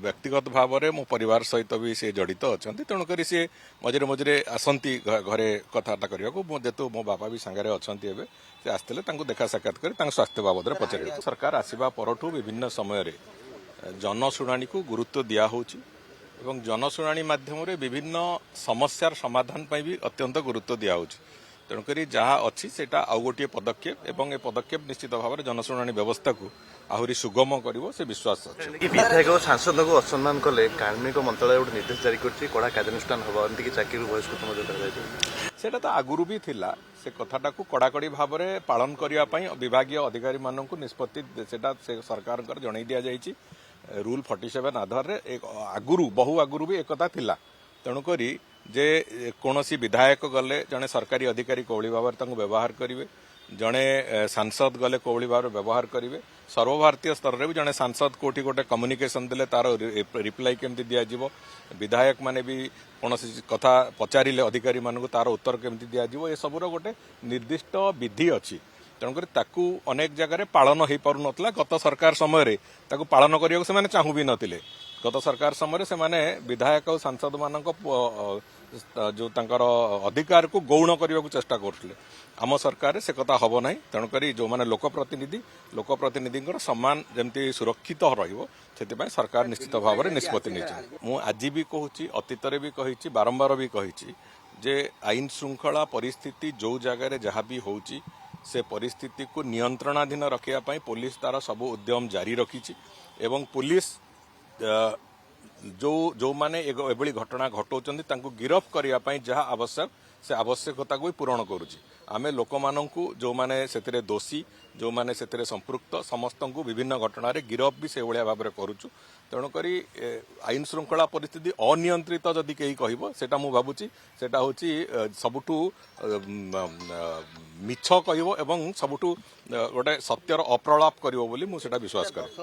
व्यक्तिगत भाव में मो परिवार सहित भी सी जड़ित अच्छा तेणुक सी मझे मझे आसती घरे कथबार्ता करने को जेतु मो बापा भी सांगे अच्छा से आसते देखा साक्षात कर स्वास्थ्य बाबद पचार सरकार आसवा परठू विभिन्न समय जनशुणाणी को गुरुत्व दिया होची एवं जनशुणाणी माध्यम विभिन्न समस्यार समाधान भी अत्यंत गुरुत्व दिया होची तेणुक जहाँ अच्छी से आउ गोटे पदक्षेप एवं ए पदक्षेप निश्चित भाव में जनशुणाणी व्यवस्था को आहरी सुगम कर विश्वास अच्छे विधायक और सांसद को असम्मान कले कार्मिक मंत्रालय गोटे निर्देश जारी कर कार्यानुष्ठान हम एमती चाकरी बहिष्कृत सेटा तो आगुरी भी थिला से कथाटा को कड़ाकड़ी भाव में पालन करने विभागीय अधिकारी मानक निष्पत्ति से सरकार जन दि जाइए रूल 47 आधार रे आगुरु बहु आगुरु भी एक थिला तेणुक जे कौन विधायक गले जड़े सरकारी अधिकारी कौली भाव में व्यवहार करेंगे जड़े सांसद गले कौली भाव में व्यवहार करेंगे सर्वभारतीय स्तर में भी जड़े सांसद कोठी गोटे कम्युनिकेशन देले तार रिप्लाई केमती दिज्व विधायक माने भी कौन कथा पचारे अधिकारी मानक तार उत्तर केमती दिज्व ये सबूर गोटे निर्दिष्ट विधि अच्छी तेणुक ताकू अनेक जगह पालन हो पार ना गत सरकार समय पालन करने को चाहू भी नथिले गत सरकार समय से विधायक और सांसद मान जो अधिकार को गौण करने को चेष्टा करते आम सरकार से कथा हम ना तेणुक जो मैंने लोकप्रतिनिधि सम्मान जमी सुरक्षित रही सरकार निश्चित भाव में निष्पत्ति नहीं आज भी कहूँ अतीत भी कही बारंबार भी कही जे आईन श्रृंखला परिस्थिति जो जगार जहाँ भी होची से परिस्थिति को नियंत्रणाधीन रखापी पुलिस तार सब उद्यम जारी रखी एवं पुलिस जो माने एभली घटना घटाऊँ गिरफ करने जहाँ आवश्यक से आवश्यकता को भी पूरण करुच्ची आमे लोक मानू जो माने से दोषी जो माने से संपृक्त समस्त को विभिन्न घटना गिरफ भी से भाया भाव में करुचु तेणुक आईन श्रृंखला परिस्थिति अनियंत्रित जदि कहीं कह भावुची सेटा होची सबुठू मिछ कह सबुठू गोटे सत्यर अप्रलाप करिवो बोली मु सेटा विश्वास करे।